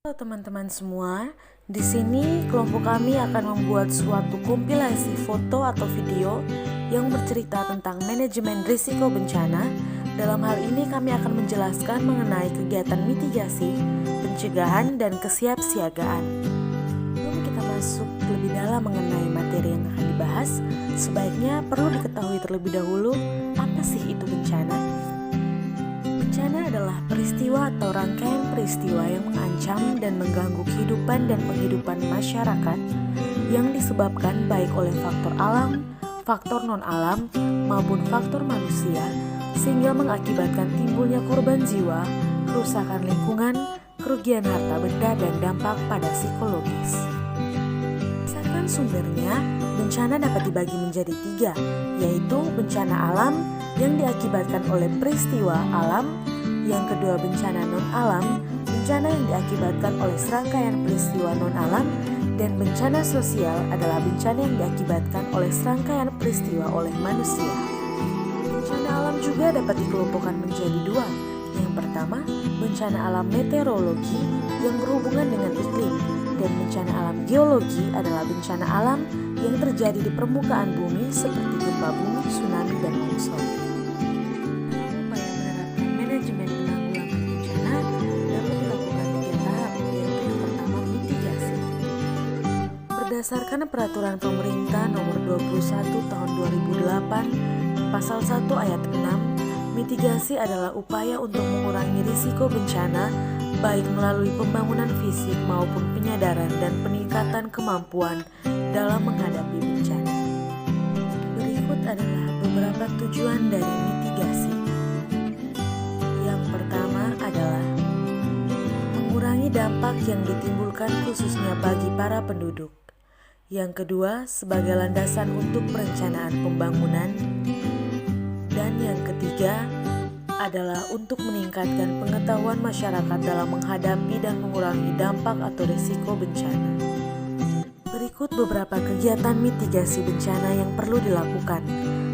Halo teman-teman semua, di sini kelompok kami akan membuat suatu kompilasi foto atau video yang bercerita tentang manajemen risiko bencana. Dalam hal ini kami akan menjelaskan mengenai kegiatan mitigasi, pencegahan, dan kesiapsiagaan. Sebelum kita masuk lebih dalam mengenai materi yang akan dibahas, sebaiknya perlu diketahui terlebih dahulu apa sih itu bencana. Bencana adalah peristiwa atau rangkaian peristiwa yang mengancam dan mengganggu kehidupan dan penghidupan masyarakat yang disebabkan baik oleh faktor alam, faktor non-alam, maupun faktor manusia, sehingga mengakibatkan timbulnya korban jiwa, kerusakan lingkungan, kerugian harta benda, dan dampak pada psikologis. Berdasarkan sumbernya, bencana dapat dibagi menjadi 3, yaitu bencana alam yang diakibatkan oleh peristiwa alam, yang kedua bencana non-alam, bencana yang diakibatkan oleh serangkaian peristiwa non-alam, dan bencana sosial adalah bencana yang diakibatkan oleh serangkaian peristiwa oleh manusia. Bencana alam juga dapat dikelompokkan menjadi 2. Yang pertama, bencana alam meteorologi yang berhubungan dengan iklim, dan bencana alam geologi adalah bencana alam yang terjadi di permukaan bumi seperti gempa bumi, tsunami, dan longsor. Upaya menerapkan manajemen penanggulangan bencana dapat dilakukan 3 tahap, yaitu yang pertama mitigasi. Berdasarkan Peraturan Pemerintah Nomor 21 Tahun 2008, Pasal 1 Ayat 6, mitigasi adalah upaya untuk mengurangi risiko bencana baik melalui pembangunan fisik maupun penyadaran dan peningkatan kemampuan dalam menghadapi bencana. Berikut adalah beberapa tujuan dari mitigasi. Yang pertama adalah mengurangi dampak yang ditimbulkan khususnya bagi para penduduk. Yang kedua, sebagai landasan untuk perencanaan pembangunan. Dan yang ketiga adalah untuk meningkatkan pengetahuan masyarakat dalam menghadapi dan mengurangi dampak atau risiko bencana. Berikut beberapa kegiatan mitigasi bencana yang perlu dilakukan.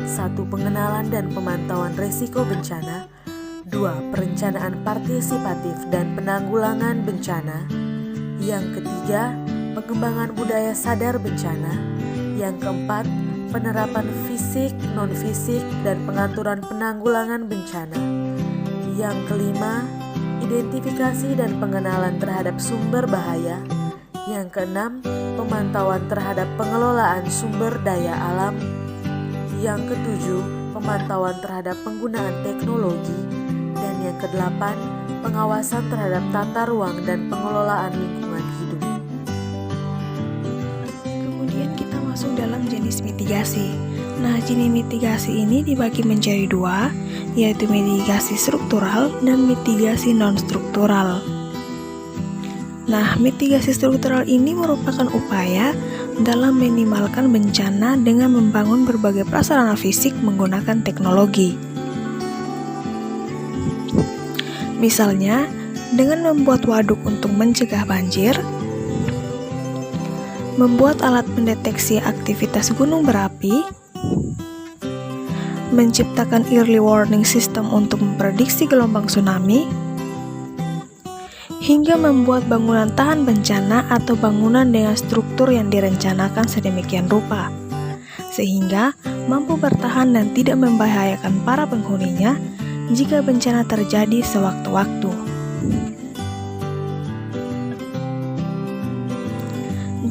1. Pengenalan dan pemantauan risiko bencana. 2. Perencanaan partisipatif dan penanggulangan bencana. Yang ketiga, pengembangan budaya sadar bencana. Yang keempat, penerapan fisik, non-fisik, dan pengaturan penanggulangan bencana. Yang kelima, identifikasi dan pengenalan terhadap sumber bahaya. Yang keenam, pemantauan terhadap pengelolaan sumber daya alam. Yang ketujuh, pemantauan terhadap penggunaan teknologi. Dan yang kedelapan, pengawasan terhadap tata ruang dan pengelolaan lingkungan hidup. Kemudian kita masuk dalam jenis mitigasi. Nah, jenis mitigasi ini dibagi menjadi 2, yaitu mitigasi struktural dan mitigasi non-struktural. Nah, mitigasi struktural ini merupakan upaya dalam meminimalkan bencana dengan membangun berbagai prasarana fisik menggunakan teknologi. Misalnya, dengan membuat waduk untuk mencegah banjir, membuat alat pendeteksi aktivitas gunung berapi, menciptakan early warning system untuk memprediksi gelombang tsunami, hingga membuat bangunan tahan bencana atau bangunan dengan struktur yang direncanakan sedemikian rupa, sehingga mampu bertahan dan tidak membahayakan para penghuninya jika bencana terjadi sewaktu-waktu.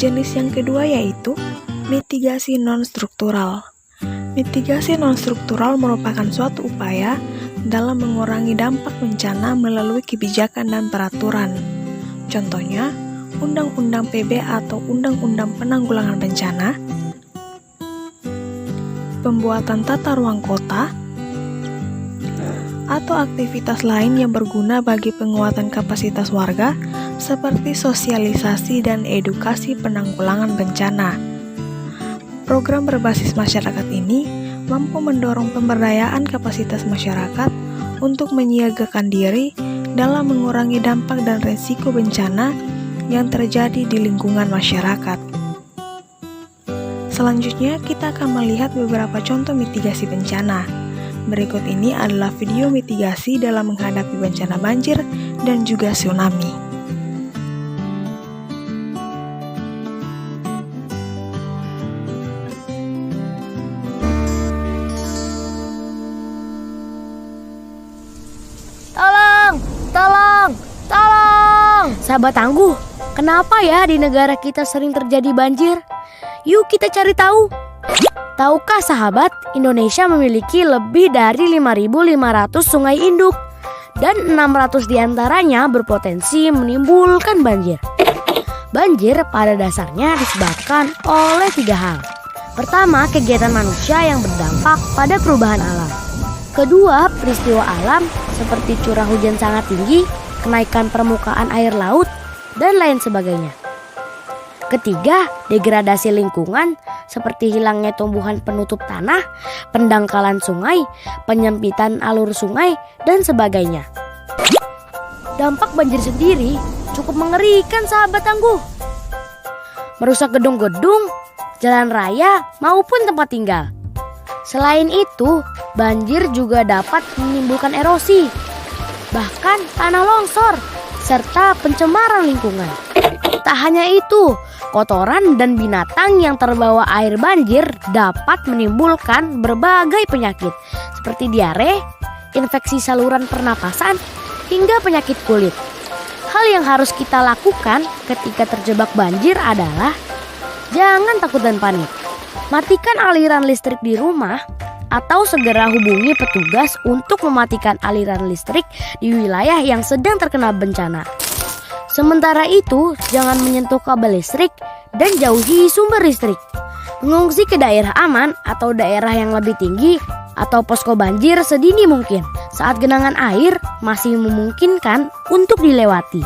Jenis yang kedua yaitu mitigasi non-struktural. Mitigasi non-struktural merupakan suatu upaya dalam mengurangi dampak bencana melalui kebijakan dan peraturan. Contohnya, Undang-Undang PB atau Undang-Undang Penanggulangan Bencana, pembuatan tata ruang kota, atau aktivitas lain yang berguna bagi penguatan kapasitas warga seperti sosialisasi dan edukasi penanggulangan bencana. Program berbasis masyarakat ini mampu mendorong pemberdayaan kapasitas masyarakat untuk menyiagakan diri dalam mengurangi dampak dan risiko bencana yang terjadi di lingkungan masyarakat. Selanjutnya, kita akan melihat beberapa contoh mitigasi bencana. Berikut ini adalah video mitigasi dalam menghadapi bencana banjir dan juga tsunami. Sahabat tangguh, kenapa ya di negara kita sering terjadi banjir? Yuk kita cari tahu. Tahukah sahabat, Indonesia memiliki lebih dari 5.500 sungai induk dan 600 diantaranya berpotensi menimbulkan banjir. Banjir pada dasarnya disebabkan oleh 3 hal. Pertama, kegiatan manusia yang berdampak pada perubahan alam. Kedua, peristiwa alam seperti curah hujan sangat tinggi, kenaikan permukaan air laut, dan lain sebagainya. Ketiga, degradasi lingkungan seperti hilangnya tumbuhan penutup tanah, pendangkalan sungai, penyempitan alur sungai, dan sebagainya. Dampak banjir sendiri cukup mengerikan sahabat tangguh. Merusak gedung-gedung, jalan raya, maupun tempat tinggal. Selain itu, banjir juga dapat menimbulkan erosi, bahkan tanah longsor, serta pencemaran lingkungan. Tak hanya itu, kotoran dan binatang yang terbawa air banjir dapat menimbulkan berbagai penyakit seperti diare, infeksi saluran pernapasan, hingga penyakit kulit. Hal yang harus kita lakukan ketika terjebak banjir adalah jangan takut dan panik. Matikan aliran listrik di rumah atau segera hubungi petugas untuk mematikan aliran listrik di wilayah yang sedang terkena bencana. Sementara itu, jangan menyentuh kabel listrik dan jauhi sumber listrik. Mengungsi ke daerah aman atau daerah yang lebih tinggi atau posko banjir sedini mungkin saat genangan air masih memungkinkan untuk dilewati.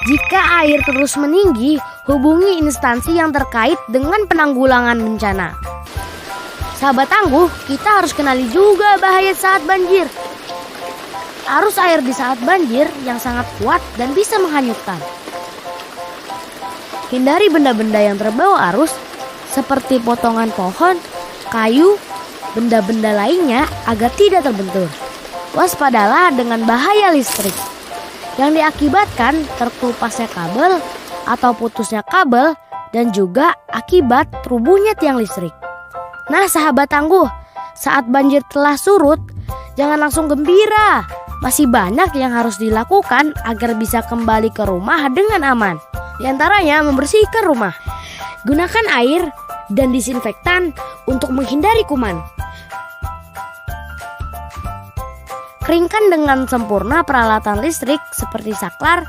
Jika air terus meninggi, hubungi instansi yang terkait dengan penanggulangan bencana. Sahabat tangguh, kita harus kenali juga bahaya saat banjir. Arus air di saat banjir yang sangat kuat dan bisa menghanyutkan. Hindari benda-benda yang terbawa arus seperti potongan pohon, kayu, benda-benda lainnya agar tidak terbentur. Waspadalah dengan bahaya listrik yang diakibatkan terkelupasnya kabel atau putusnya kabel dan juga akibat rubuhnya tiang listrik. Nah sahabat tangguh, saat banjir telah surut, jangan langsung gembira. Masih banyak yang harus dilakukan agar bisa kembali ke rumah dengan aman. Di antaranya membersihkan rumah. Gunakan air dan disinfektan untuk menghindari kuman. Keringkan dengan sempurna peralatan listrik seperti saklar,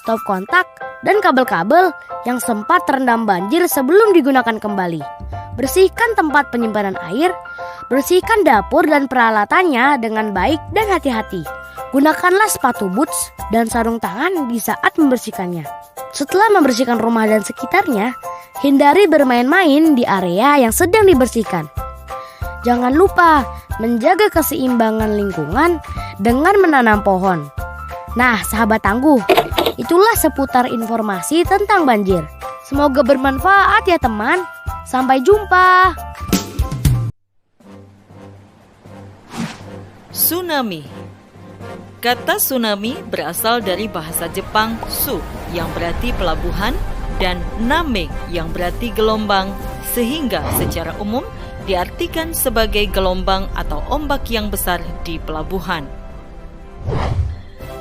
stop kontak, dan kabel-kabel yang sempat terendam banjir sebelum digunakan kembali. Bersihkan tempat penyimpanan air, bersihkan dapur dan peralatannya dengan baik dan hati-hati. Gunakanlah sepatu boots dan sarung tangan di saat membersihkannya. Setelah membersihkan rumah dan sekitarnya, hindari bermain-main di area yang sedang dibersihkan. Jangan lupa menjaga keseimbangan lingkungan dengan menanam pohon. Nah, sahabat tangguh, itulah seputar informasi tentang banjir. Semoga bermanfaat ya teman. Sampai jumpa. Tsunami. Kata tsunami berasal dari bahasa Jepang su yang berarti pelabuhan dan name yang berarti gelombang, sehingga secara umum diartikan sebagai gelombang atau ombak yang besar di pelabuhan.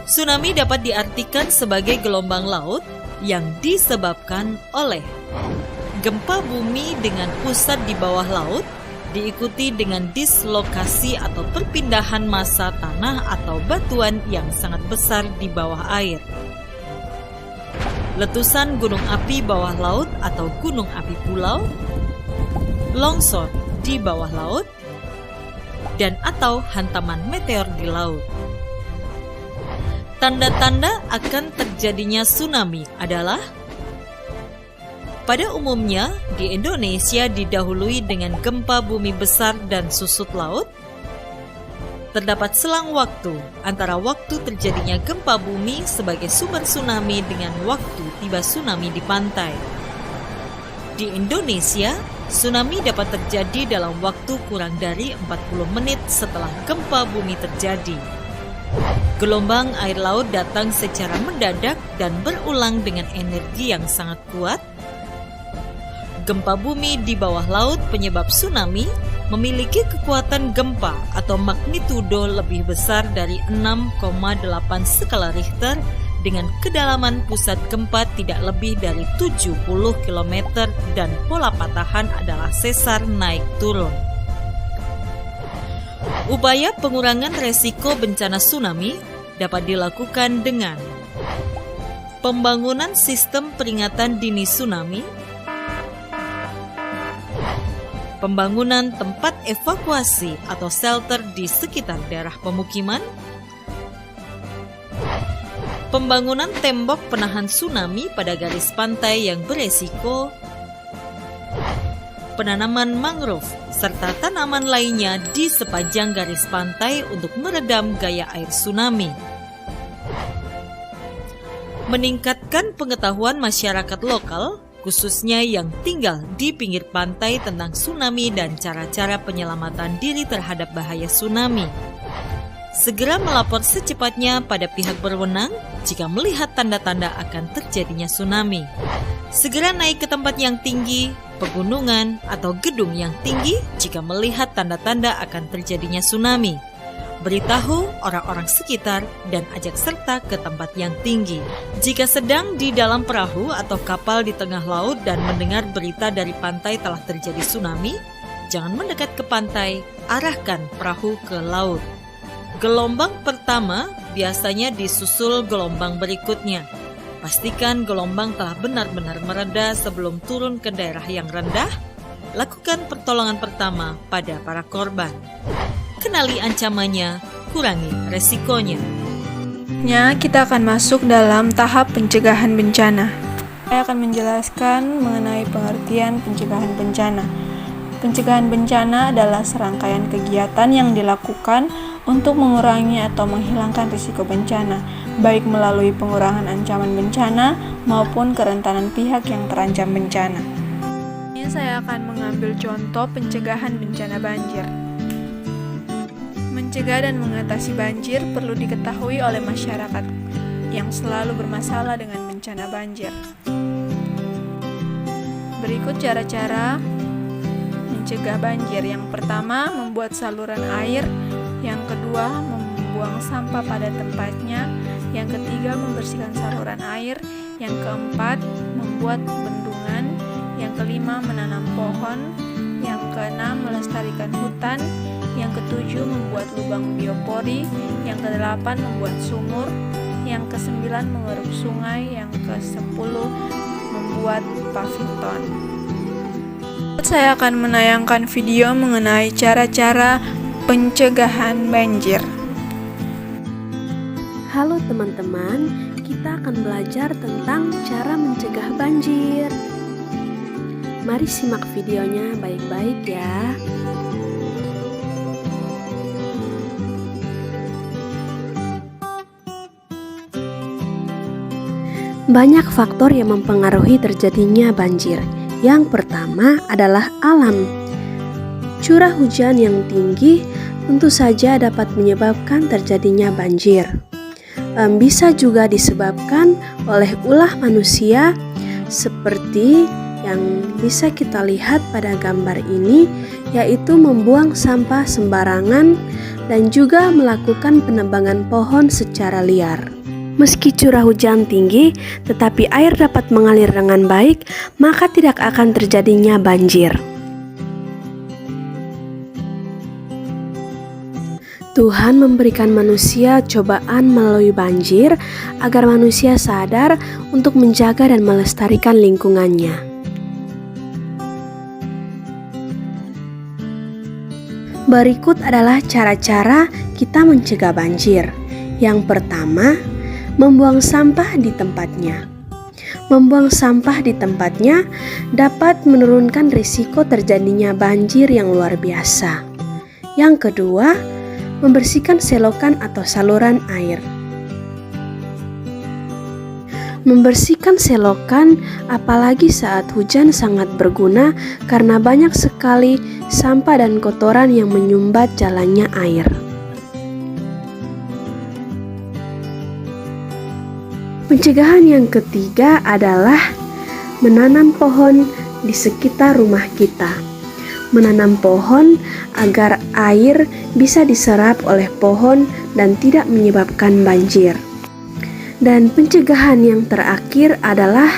Tsunami dapat diartikan sebagai gelombang laut yang disebabkan oleh gempa bumi dengan pusat di bawah laut, diikuti dengan dislokasi atau perpindahan massa tanah atau batuan yang sangat besar di bawah air. Letusan gunung api bawah laut atau gunung api pulau, longsor di bawah laut, dan atau hantaman meteor di laut. Tanda-tanda akan terjadinya tsunami adalah: pada umumnya, di Indonesia didahului dengan gempa bumi besar dan susut laut. Terdapat selang waktu antara waktu terjadinya gempa bumi sebagai sumber tsunami dengan waktu tiba tsunami di pantai. Di Indonesia, tsunami dapat terjadi dalam waktu kurang dari 40 menit setelah gempa bumi terjadi. Gelombang air laut datang secara mendadak dan berulang dengan energi yang sangat kuat. Gempa bumi di bawah laut penyebab tsunami memiliki kekuatan gempa atau magnitudo lebih besar dari 6,8 skala Richter dengan kedalaman pusat gempa tidak lebih dari 70 km dan pola patahan adalah sesar naik turun. Upaya pengurangan resiko bencana tsunami dapat dilakukan dengan pembangunan sistem peringatan dini tsunami, pembangunan tempat evakuasi atau shelter di sekitar daerah pemukiman, pembangunan tembok penahan tsunami pada garis pantai yang beresiko, penanaman mangrove, serta tanaman lainnya di sepanjang garis pantai untuk meredam gaya air tsunami. Meningkatkan pengetahuan masyarakat lokal, khususnya yang tinggal di pinggir pantai tentang tsunami dan cara-cara penyelamatan diri terhadap bahaya tsunami. Segera melapor secepatnya pada pihak berwenang jika melihat tanda-tanda akan terjadinya tsunami. Segera naik ke tempat yang tinggi, pegunungan, atau gedung yang tinggi jika melihat tanda-tanda akan terjadinya tsunami. Beritahu orang-orang sekitar dan ajak serta ke tempat yang tinggi. Jika sedang di dalam perahu atau kapal di tengah laut dan mendengar berita dari pantai telah terjadi tsunami, jangan mendekat ke pantai, arahkan perahu ke laut. Gelombang pertama biasanya disusul gelombang berikutnya. Pastikan gelombang telah benar-benar mereda sebelum turun ke daerah yang rendah. Lakukan pertolongan pertama pada para korban. Kenali ancamannya, kurangi resikonya. Kita akan masuk dalam tahap pencegahan bencana. Saya akan menjelaskan mengenai pengertian pencegahan bencana. Pencegahan bencana adalah serangkaian kegiatan yang dilakukan untuk mengurangi atau menghilangkan risiko bencana, baik melalui pengurangan ancaman bencana maupun kerentanan pihak yang terancam bencana. Ini saya akan mengambil contoh pencegahan bencana banjir. Mencegah dan mengatasi banjir perlu diketahui oleh masyarakat yang selalu bermasalah dengan bencana banjir. Berikut cara-cara mencegah banjir. Yang pertama, membuat saluran air. Yang kedua, membuang sampah pada tempatnya. Yang ketiga, membersihkan saluran air. Yang keempat, membuat bendungan. Yang kelima, menanam pohon. Yang keenam, melestarikan hutan. Yang ketujuh, membuat lubang biopori. Yang kedelapan, membuat sumur. Yang kesembilan, mengeruk sungai. Yang kesepuluh, membuat paviton. Saya akan menayangkan video mengenai cara-cara pencegahan banjir. Halo teman-teman, kita akan belajar tentang cara mencegah banjir. Mari simak videonya baik-baik ya. Banyak faktor yang mempengaruhi terjadinya banjir. Yang pertama adalah alam. Curah hujan yang tinggi tentu saja dapat menyebabkan terjadinya banjir. Bisa juga disebabkan oleh ulah manusia seperti yang bisa kita lihat pada gambar ini, yaitu membuang sampah sembarangan dan juga melakukan penebangan pohon secara liar. Meski curah hujan tinggi, tetapi air dapat mengalir dengan baik, maka tidak akan terjadinya banjir. Tuhan memberikan manusia cobaan melalui banjir agar manusia sadar untuk menjaga dan melestarikan lingkungannya. Berikut adalah cara-cara kita mencegah banjir. Yang pertama, membuang sampah di tempatnya. Membuang sampah di tempatnya dapat menurunkan risiko terjadinya banjir yang luar biasa. Yang kedua, membersihkan selokan atau saluran air. Membersihkan selokan apalagi saat hujan sangat berguna karena banyak sekali sampah dan kotoran yang menyumbat jalannya air. Pencegahan yang ketiga adalah menanam pohon di sekitar rumah kita. Menanam pohon agar air bisa diserap oleh pohon dan tidak menyebabkan banjir. Dan pencegahan yang terakhir adalah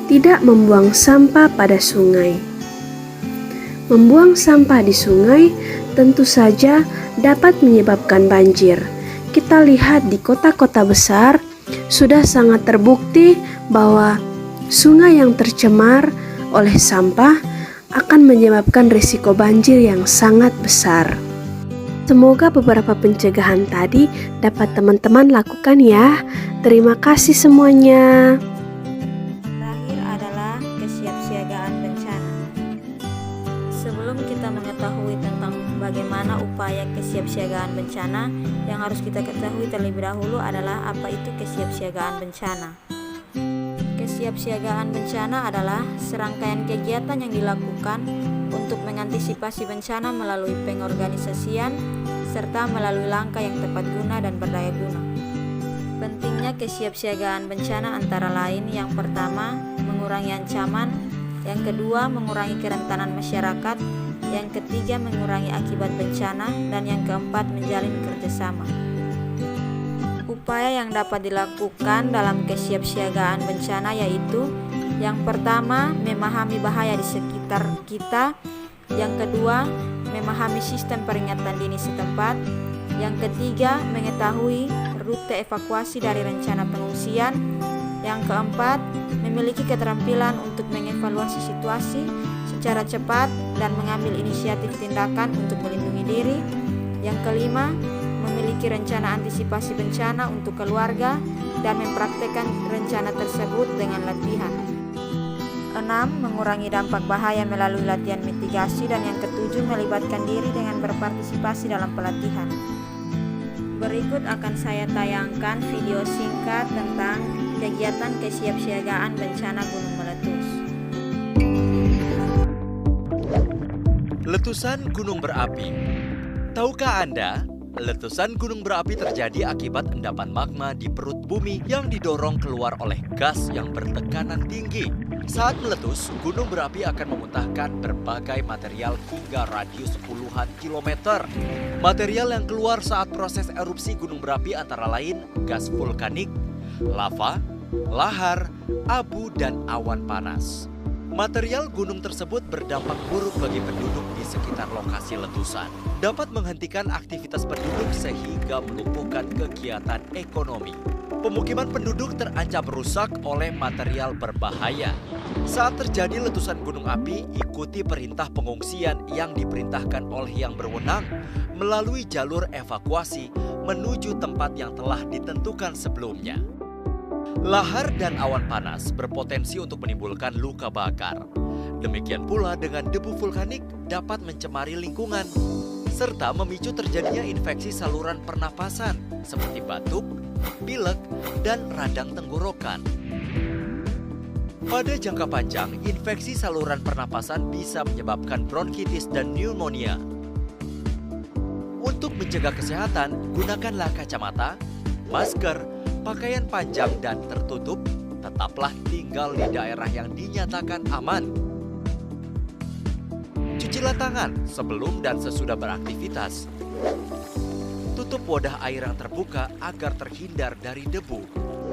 tidak membuang sampah pada sungai. Membuang sampah di sungai tentu saja dapat menyebabkan banjir. Kita lihat di kota-kota besar sudah sangat terbukti bahwa sungai yang tercemar oleh sampah akan menyebabkan risiko banjir yang sangat besar. Semoga beberapa pencegahan tadi dapat teman-teman lakukan ya. Terima kasih semuanya. Terakhir adalah kesiapsiagaan bencana. Sebelum kita mengetahui tentang bagaimana upaya kesiapsiagaan bencana, yang harus kita ketahui terlebih dahulu adalah apa itu kesiapsiagaan bencana. Kesiapsiagaan bencana adalah serangkaian kegiatan yang dilakukan untuk mengantisipasi bencana melalui pengorganisasian serta melalui langkah yang tepat guna dan berdaya guna. Pentingnya kesiapsiagaan bencana antara lain yang pertama, mengurangi ancaman, yang kedua, mengurangi kerentanan masyarakat, yang ketiga, mengurangi akibat bencana, dan yang keempat, menjalin kerjasama. Upaya yang dapat dilakukan dalam kesiapsiagaan bencana yaitu yang pertama, memahami bahaya di sekitar kita, yang kedua, memahami sistem peringatan dini setempat, yang ketiga, mengetahui rute evakuasi dari rencana pengungsian, yang keempat, memiliki keterampilan untuk mengevaluasi situasi secara cepat dan mengambil inisiatif tindakan untuk melindungi diri, yang kelima, memiliki rencana antisipasi bencana untuk keluarga dan mempraktekkan rencana tersebut dengan latihan. 6. Mengurangi dampak bahaya melalui latihan mitigasi, dan yang ketujuh, melibatkan diri dengan berpartisipasi dalam pelatihan. Berikut akan saya tayangkan video singkat tentang kegiatan kesiapsiagaan bencana gunung meletus. Letusan gunung berapi. Tahukah Anda, letusan gunung berapi terjadi akibat endapan magma di perut bumi yang didorong keluar oleh gas yang bertekanan tinggi. Saat meletus, gunung berapi akan memuntahkan berbagai material hingga radius puluhan kilometer. Material yang keluar saat proses erupsi gunung berapi antara lain gas vulkanik, lava, lahar, abu, dan awan panas. Material gunung tersebut berdampak buruk bagi penduduk di sekitar lokasi letusan. Dapat menghentikan aktivitas penduduk sehingga melumpuhkan kegiatan ekonomi. Pemukiman penduduk terancam rusak oleh material berbahaya. Saat terjadi letusan gunung api, ikuti perintah pengungsian yang diperintahkan oleh yang berwenang melalui jalur evakuasi menuju tempat yang telah ditentukan sebelumnya. Lahar dan awan panas berpotensi untuk menimbulkan luka bakar. Demikian pula dengan debu vulkanik dapat mencemari lingkungan, serta memicu terjadinya infeksi saluran pernapasan seperti batuk, pilek, dan radang tenggorokan. Pada jangka panjang, infeksi saluran pernapasan bisa menyebabkan bronkitis dan pneumonia. Untuk mencegah kesehatan, gunakanlah kacamata, masker, pakaian panjang dan tertutup, tetaplah tinggal di daerah yang dinyatakan aman. Cucilah tangan sebelum dan sesudah beraktivitas. Tutup wadah air yang terbuka agar terhindar dari debu.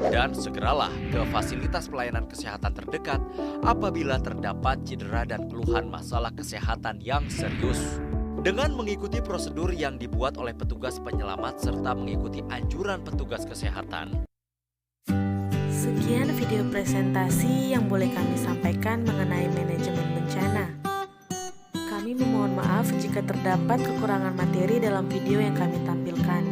Dan segeralah ke fasilitas pelayanan kesehatan terdekat apabila terdapat cedera dan keluhan masalah kesehatan yang serius. Dengan mengikuti prosedur yang dibuat oleh petugas penyelamat serta mengikuti anjuran petugas kesehatan. Sekian video presentasi yang boleh kami sampaikan mengenai manajemen bencana. Kami memohon maaf jika terdapat kekurangan materi dalam video yang kami tampilkan.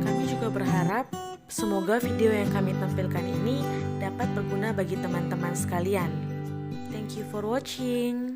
Kami juga berharap semoga video yang kami tampilkan ini dapat berguna bagi teman-teman sekalian. Thank you for watching.